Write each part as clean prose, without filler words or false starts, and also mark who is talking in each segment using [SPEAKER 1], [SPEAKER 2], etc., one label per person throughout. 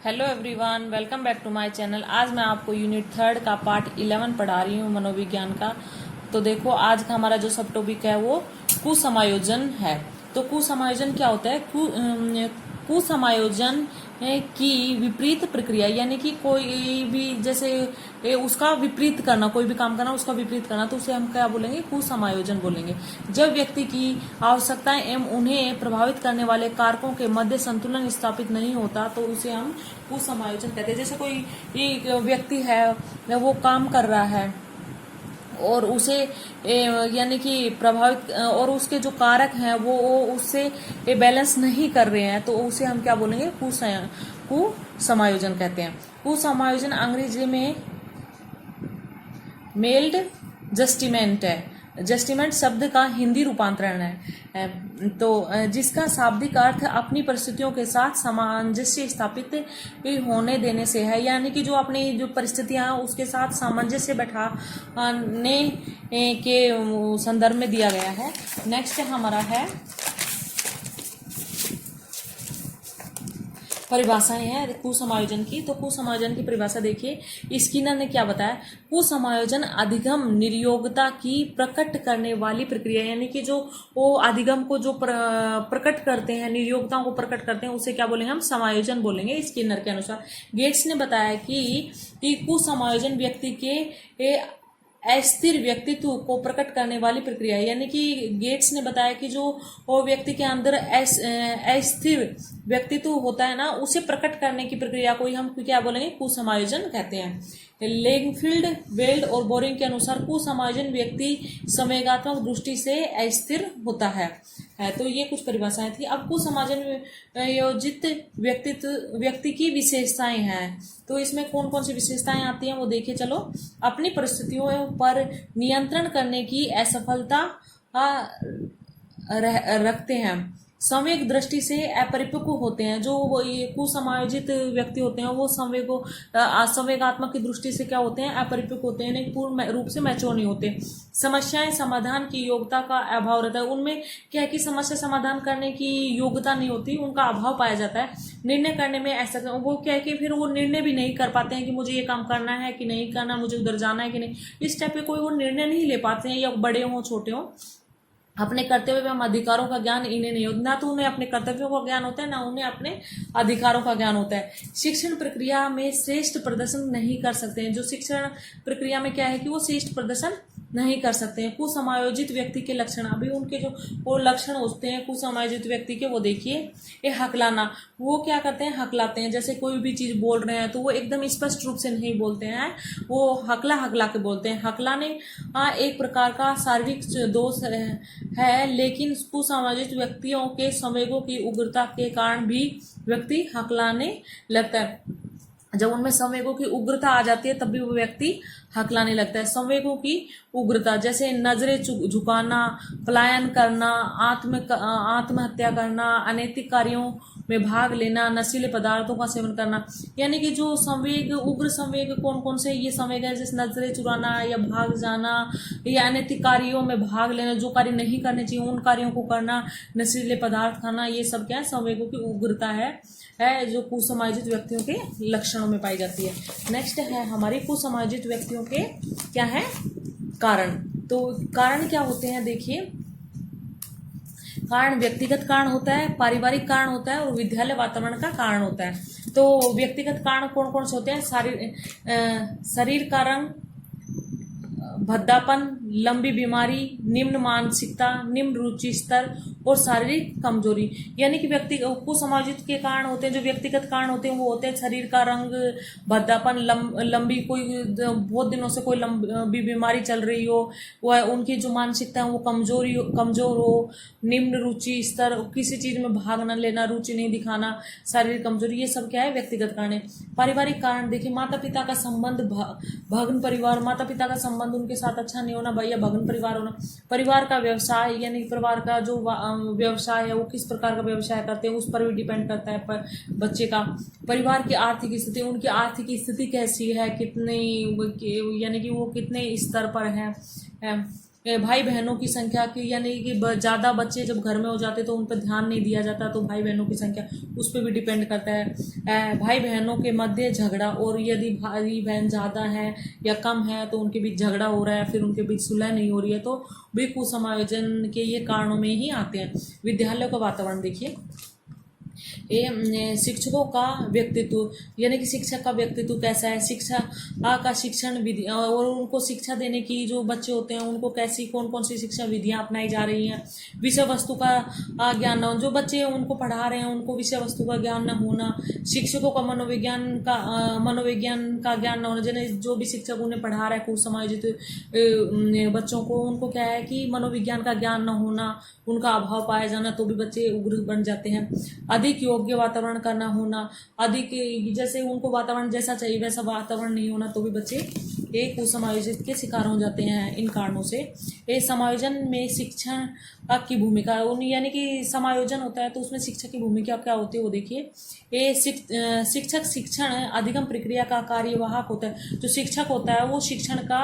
[SPEAKER 1] Hello everyone, welcome back to my channel. आज मैं आपको यूनिट 3 का पार्ट 11 पढ़ा रही हूँ, मनोविज्ञान का। तो देखो, आज का हमारा जो सब टॉपिक है वो कुसमायोजन है। तो कुसमायोजन क्या होता है? कुसमायोजन की विपरीत प्रक्रिया, यानी कि कोई भी जैसे उसका विपरीत करना, कोई भी काम करना उसका विपरीत करना, तो उसे हम क्या बोलेंगे? कुसमायोजन बोलेंगे। जब व्यक्ति की आवश्यकताएं एवं उन्हें प्रभावित करने वाले कारकों के मध्य संतुलन स्थापित नहीं होता तो उसे हम कुसमायोजन कहते हैं। जैसे कोई एक व्यक्ति है, वो काम कर रहा है और उसे यानी कि प्रभावित, और उसके जो कारक हैं वो उससे बैलेंस नहीं कर रहे हैं, तो उसे हम क्या बोलेंगे? कुसमायोजन कहते हैं। कुसमायोजन अंग्रेजी में मेल्ड जस्टिमेंट है। जस्टिमेंट शब्द का हिंदी रूपांतरण है, तो जिसका शाब्दिक अर्थ अपनी परिस्थितियों के साथ सामंजस्य स्थापित होने देने से है, यानी कि जो अपनी जो परिस्थितियां हैं उसके साथ सामंजस्य बैठाने के संदर्भ में दिया गया है। नेक्स्ट हमारा है परिभाषाएं हैं कुसमायोजन की। तो कुसमायोजन की परिभाषा देखिए, स्किनर ने क्या बताया? कुसमायोजन अधिगम निर्योग्यता की प्रकट करने वाली प्रक्रिया, यानी कि जो वो अधिगम को जो प्रकट करते हैं, निर्योग्यताओं को प्रकट करते हैं, उसे क्या बोलेंगे? हम समायोजन बोलेंगे स्किनर के अनुसार। गेट्स ने बताया कि कुसमायोजन व्यक्ति के अस्थिर व्यक्तित्व को प्रकट करने वाली प्रक्रिया है, यानी कि गेट्स ने बताया कि जो वो व्यक्ति के अंदर अस्थिर व्यक्तित्व होता है ना, उसे प्रकट करने की प्रक्रिया को ही हम क्या बोलेंगे? कुसमायोजन कहते हैं। लेंगफील्ड, वेल्ड और बोरिंग के अनुसार कुसमायोजन व्यक्ति संवेगात्मक दृष्टि से अस्थिर होता है। तो ये कुछ परिभाषाएं थी। अब कुसमायोजन योजित व्यक्ति की विशेषताएं हैं। तो इसमें कौन कौन सी विशेषताएं आती हैं वो देखिए चलो। अपनी परिस्थितियों पर नियंत्रण करने की असफलता रखते हैं। संवेग दृष्टि से अपरिपक्व होते हैं। जो ये कुसमायोजित व्यक्ति होते हैं वो संवेगात्मक की दृष्टि से क्या होते हैं? अपरिपक्व होते हैं, पूर्ण रूप से मैच्योर नहीं होते। समस्याएं समाधान की योग्यता का अभाव रहता है। उनमें क्या है कि समस्या समाधान करने की योग्यता नहीं होती, उनका अभाव पाया जाता है। निर्णय करने में ऐसा वो क्या है कि फिर वो निर्णय भी नहीं कर पाते हैं कि मुझे ये काम करना है कि नहीं करना, मुझे उधर जाना है कि नहीं। इस टाइप के कोई वो निर्णय नहीं ले पाते हैं, या बड़े हों छोटे हों। अपने कर्तव्य एवं अधिकारों का ज्ञान इन्हें नहीं होता, ना तो उन्हें अपने कर्तव्यों का ज्ञान होता है, ना उन्हें अपने अधिकारों का ज्ञान होता है। शिक्षण प्रक्रिया में श्रेष्ठ प्रदर्शन नहीं कर सकते हैं। जो शिक्षण प्रक्रिया में क्या है कि वो श्रेष्ठ प्रदर्शन नहीं कर सकते हैं। कुसमायोजित व्यक्ति के लक्षण, अभी उनके जो वो लक्षण होते हैं कुसमायोजित व्यक्ति के, वो देखिए। ये हकलाना, वो क्या करते हैं? हकलाते हैं। जैसे कोई भी चीज बोल रहे हैं तो वो एकदम स्पष्ट रूप से नहीं बोलते हैं, वो हकला हकला के बोलते हैं। हकलाने एक प्रकार का शारीरिक दोष है, लेकिन कुसमायोजित व्यक्तियों के संवेगों की उग्रता के कारण भी व्यक्ति हकलाने लगता है। जब उनमें संवेगों की उग्रता आ जाती है तब भी वो व्यक्ति हकलाने लगता है। संवेगों की उग्रता जैसे नजरें झुकाना, पलायन करना, आत्महत्या करना, अनैतिक कार्यों में भाग लेना, नशीले पदार्थों का सेवन करना, यानी कि जो संवेग, उग्र संवेग कौन कौन से ये संवेग है? जैसे नजरें चुराना या भाग जाना या अनैतिक कार्यों में भाग लेना, जो कार्य नहीं करने चाहिए उन कार्यों को करना, नशीले पदार्थ खाना, ये सब क्या है? संवेगों की उग्रता है जो कुसमायोजित व्यक्तियों के लक्षणों में पाई जाती है। नेक्स्ट है हमारी कुसमायोजित व्यक्तियों के क्या है? कारण। तो कारण क्या होते हैं? देखिए, कारण व्यक्तिगत कारण होता है, पारिवारिक कारण होता है और विद्यालय वातावरण का कारण होता है। तो व्यक्तिगत कारण कौन कौन से होते हैं? शरीर का रंग, भद्दापन, लंबी बीमारी, निम्न मानसिकता, निम्न रुचि स्तर और शारीरिक कमजोरी, यानी कि व्यक्ति कुसमायोजित के कारण होते हैं। जो व्यक्तिगत कारण होते हैं वो होते हैं शरीर का रंग, भद्दापन, लंबी कोई बहुत दिनों से कोई लंबी बीमारी चल रही हो, वह उनकी जो मानसिकता है वो कमजोर हो, निम्न रुचि स्तर, किसी चीज में भाग न लेना, रुचि नहीं दिखाना, शारीरिक कमजोरी, ये सब क्या है? व्यक्तिगत कारण है। पारिवारिक कारण देखिए, माता पिता का संबंध, भग्न परिवार, माता पिता का संबंध उनके साथ अच्छा नहीं होना, भैया भग्न परिवार होना। परिवार का व्यवसाय, यानी परिवार का जो व्यवसाय है वो किस प्रकार का व्यवसाय करते हैं उस पर भी डिपेंड करता है पर बच्चे का। परिवार की आर्थिक स्थिति, उनकी आर्थिक स्थिति कैसी है, कितनी, यानी कि वो कितने स्तर पर है। भाई बहनों की संख्या की, यानी कि ज़्यादा बच्चे जब घर में हो जाते तो उन पर ध्यान नहीं दिया जाता, तो भाई बहनों की संख्या उस पर भी डिपेंड करता है। भाई बहनों के मध्य झगड़ा, और यदि भाई बहन ज़्यादा है या कम है तो उनके बीच झगड़ा हो रहा है, फिर उनके बीच सुलह नहीं हो रही है, तो भी कुसमायोजन के ये कारणों में ही आते हैं। विद्यालयों का वातावरण देखिए, ये शिक्षकों का व्यक्तित्व, यानी कि शिक्षक का व्यक्तित्व कैसा है, शिक्षा का शिक्षण विधि, और उनको शिक्षा देने की जो बच्चे होते हैं उनको कैसी कौन कौन सी शिक्षा विधियां अपनाई जा रही हैं। विषय वस्तु का ज्ञान न हो, जो बच्चे उनको पढ़ा रहे हैं उनको विषय वस्तु का ज्ञान न होना। शिक्षकों का मनोविज्ञान का ज्ञान न होना, जैसे जो भी शिक्षक उन्हें पढ़ा रहा है कुसमायोजित बच्चों को, उनको क्या है कि मनोविज्ञान का ज्ञान न होना, उनका अभाव पाया जाना, तो भी बच्चे उग्र बन जाते हैं। अधिक योग्य वातावरण का ना होना, अधिक जैसे उनको वातावरण जैसा चाहिए वैसा वातावरण नहीं होना, तो भी बच्चे एक कुसमायोजित के शिकार हो जाते हैं इन कारणों से। ये समायोजन में शिक्षण की भूमिका, यानी कि समायोजन होता है तो उसमें शिक्षक की भूमिका क्या होती है वो देखिए। ये शिक्षक शिक्षण अधिगम प्रक्रिया का कार्यवाहक होता है। जो शिक्षक होता है वो शिक्षण का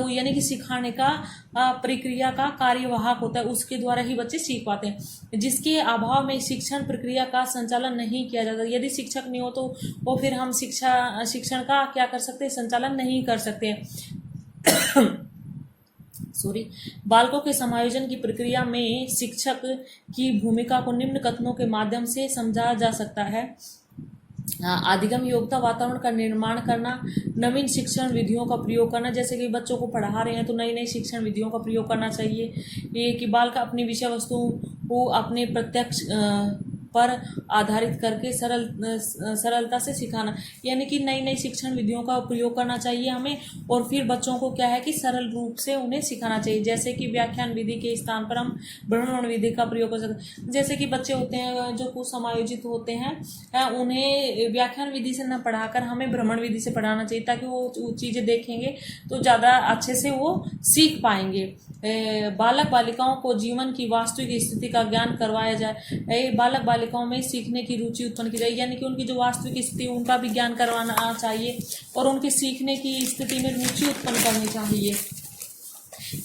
[SPEAKER 1] यानी कि सिखाने का प्रक्रिया का कार्यवाहक होता है, उसके द्वारा ही बच्चे सीख पाते हैं। जिसके अभाव में शिक्षण प्रक्रिया का संचालन नहीं किया जाता, यदि शिक्षक नहीं हो तो वो फिर हम शिक्षण का क्या कर सकते हैं, संचालन नहीं कर सकते हैं। बालकों के समायोजन की प्रक्रिया में शिक्षक की भूमिका को निम्न कथनों के माध्यम से समझा जा सकता है। अधिगम योग्यता वातावरण का निर्माण करना, नवीन शिक्षण विधियों का प्रयोग करना, जैसे कि बच्चों को पढ़ा रहे हैं तो नई नई शिक्षण विधियों का प्रयोग करना चाहिए। ये कि बालक अपनी विषय वस्तु को अपने प्रत्यक्ष पर आधारित करके सरलता से सिखाना, यानी कि नई नई शिक्षण विधियों का प्रयोग करना चाहिए हमें, और फिर बच्चों को क्या है कि सरल रूप से उन्हें सिखाना चाहिए। जैसे कि व्याख्यान विधि के स्थान पर हम भ्रमण विधि का प्रयोग कर सकते हैं। जैसे कि बच्चे होते हैं जो कुछ समायोजित होते हैं, उन्हें व्याख्यान विधि से न पढ़ाकर हमें भ्रमण विधि से पढ़ाना चाहिए, ताकि वो चीज़ें देखेंगे तो ज़्यादा अच्छे से वो सीख पाएंगे। बालक बालिकाओं को जीवन की वास्तविक स्थिति का ज्ञान करवाया जाए। बालक बालिकाओं में सीखने की रुचि उत्पन्न की जाए, यानी कि उनकी जो वास्तविक स्थिति उनका भी ज्ञान करवाना चाहिए, और उनकी सीखने की स्थिति में रुचि उत्पन्न करनी चाहिए।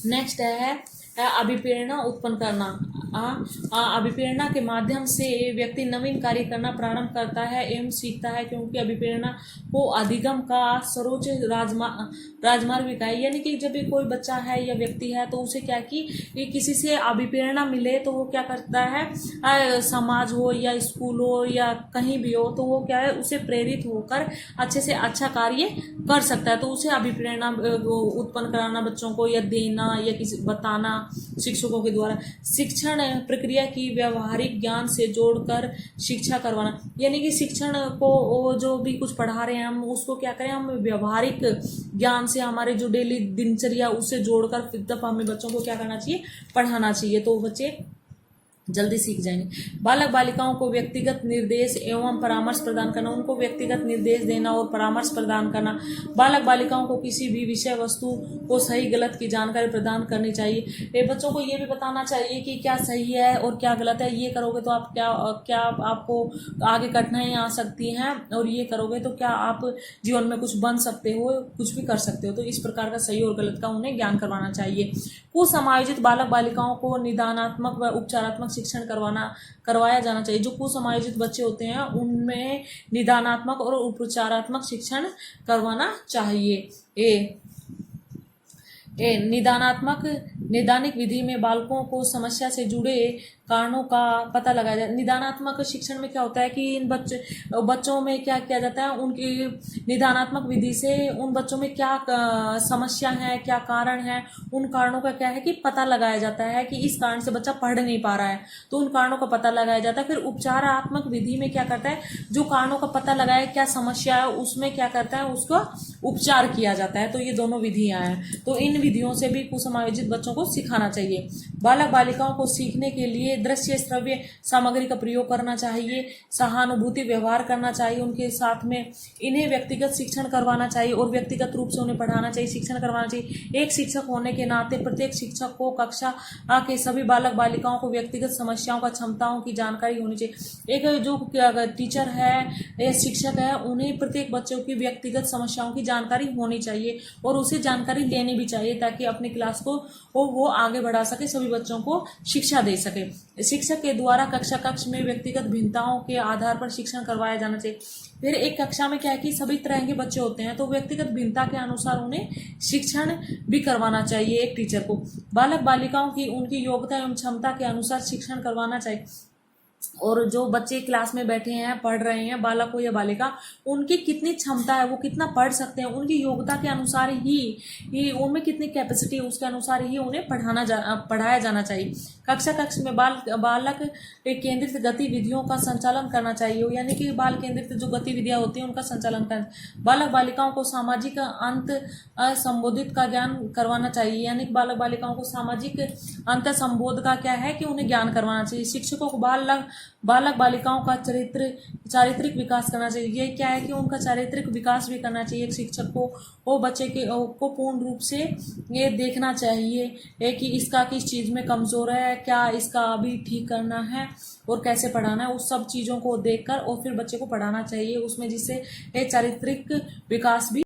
[SPEAKER 1] नेक्स्ट है अभिप्रेरणा उत्पन्न करना। अभिप्रेरणा के माध्यम से व्यक्ति नवीन कार्य करना प्रारंभ करता है एवं सीखता है, क्योंकि अभिप्रेरणा को अधिगम का सर्वोच्च राजमार्ग भी कहा है। यानी कि जब भी कोई बच्चा है या व्यक्ति है तो उसे क्या कि किसी से अभिप्रेरणा मिले तो वो क्या करता है, समाज हो या स्कूल हो या कहीं भी हो, तो वो क्या है उसे प्रेरित होकर अच्छे से अच्छा कार्य कर सकता है। तो उसे अभिप्रेरणा उत्पन्न कराना बच्चों को, या देना या किसी बताना शिक्षकों के द्वारा। शिक्षण प्रक्रिया की व्यवहारिक ज्ञान से जोड़कर शिक्षा करवाना, यानी कि शिक्षण को जो भी कुछ पढ़ा रहे हैं हम उसको क्या करें, हम व्यवहारिक ज्ञान से हमारे जो डेली दिनचर्या उससे जोड़कर फिर तब हमें बच्चों को क्या करना चाहिए, पढ़ाना चाहिए, तो बच्चे जल्दी सीख जाएंगे। बालक बालिकाओं को व्यक्तिगत निर्देश एवं परामर्श प्रदान करना, उनको व्यक्तिगत निर्देश देना और परामर्श प्रदान करना। बालक बालिकाओं को किसी भी विषय वस्तु को सही गलत की जानकारी प्रदान करनी चाहिए। बच्चों को ये भी बताना चाहिए कि क्या सही है और क्या गलत है, ये करोगे तो आप क्या आपको आगे कठिनाइयाँ आ सकती हैं, और ये करोगे तो क्या आप जीवन में कुछ बन सकते हो, कुछ भी कर सकते हो। तो इस प्रकार का सही और गलत का उन्हें ज्ञान करवाना चाहिए। कुसमायोजित बालक बालिकाओं को निदानात्मक व उपचारात्मक शिक्षण करवाया जाना चाहिए। जो कुसमायोजित बच्चे होते हैं उनमें निदानात्मक और उपचारात्मक शिक्षण करवाना चाहिए। निदानिक विधि में बालकों को समस्या से जुड़े कारणों का पता लगाया जाए। निदानात्मक शिक्षण में क्या होता है कि इन बच्चों में क्या किया जाता है, उनकी निदानात्मक विधि से उन बच्चों में क्या समस्या है, क्या कारण है, उन कारणों का क्या है कि पता लगाया जाता है कि इस कारण से बच्चा पढ़ नहीं पा रहा है, तो उन कारणों का पता लगाया जाता है। फिर उपचारात्मक विधि में क्या करता है, जो कारणों का पता लगाया क्या समस्या है उसमें क्या करता है, उसका उपचार किया जाता है। तो ये दोनों विधियां हैं, तो इन विधियों से भी कुसमायोजित बच्चों को सिखाना चाहिए। बालक बालिकाओं को सीखने के लिए दृश्य श्रव्य सामग्री का प्रयोग करना चाहिए, सहानुभूति व्यवहार करना चाहिए उनके साथ में। इन्हें व्यक्तिगत शिक्षण करवाना चाहिए और व्यक्तिगत रूप से उन्हें पढ़ाना चाहिए, शिक्षण करवाना चाहिए। एक शिक्षक होने के नाते प्रत्येक शिक्षक को कक्षा के सभी बालक बालिकाओं को व्यक्तिगत समस्याओं का क्षमताओं की जानकारी होनी चाहिए। एक जो टीचर है या शिक्षक है उन्हें प्रत्येक बच्चों की व्यक्तिगत समस्याओं की जानकारी होनी चाहिए और उसे जानकारी लेनी भी चाहिए। चाहिए ताकि अपनी क्लास को वो आगे बढ़ा सके, सभी बच्चों को शिक्षा दे सके। शिक्षक के द्वारा कक्षा कक्ष में व्यक्तिगत भिन्नताओं के आधार पर शिक्षण करवाया जाना चाहिए। फिर एक कक्षा में क्या है कि सभी तरह के बच्चे होते हैं, तो व्यक्तिगत भिन्नता के अनुसार उन्हें शिक्षण भी करवाना चाहिए एक टीचर को। बालक बालिकाओं की उनकी योग्यता एवं क्षमता के अनुसार शिक्षण करवाना चाहिए। और जो बच्चे क्लास में बैठे हैं, पढ़ रहे हैं, बालक हो या बालिका, उनकी कितनी क्षमता है, वो कितना पढ़ सकते हैं, उनकी योग्यता के अनुसार ही उनमें कितनी कैपेसिटी है, उसके अनुसार ही उन्हें पढ़ाया जाना चाहिए। कक्षा कक्ष में बालक केंद्रित गतिविधियों का संचालन करना चाहिए, यानी कि बाल केंद्रित जो गतिविधियां होती हैं उनका संचालन करना। बालक बालिकाओं को सामाजिक अंत संबोधित का ज्ञान करवाना चाहिए, यानी कि बालक बालिकाओं को सामाजिक अंत संबोध का क्या है कि उन्हें ज्ञान करवाना चाहिए। शिक्षकों को बालक बालिकाओं का चारित्रिक विकास करना चाहिए। ये क्या है कि उनका चारित्रिक विकास भी करना चाहिए। एक शिक्षक को वो बच्चे को पूर्ण रूप से ये देखना चाहिए कि इसका किस चीज में कमजोर है, क्या इसका अभी ठीक करना है और कैसे पढ़ाना है, उस सब चीजों को देखकर और फिर बच्चे को पढ़ाना चाहिए उसमें, जिससे एक चारित्रिक विकास भी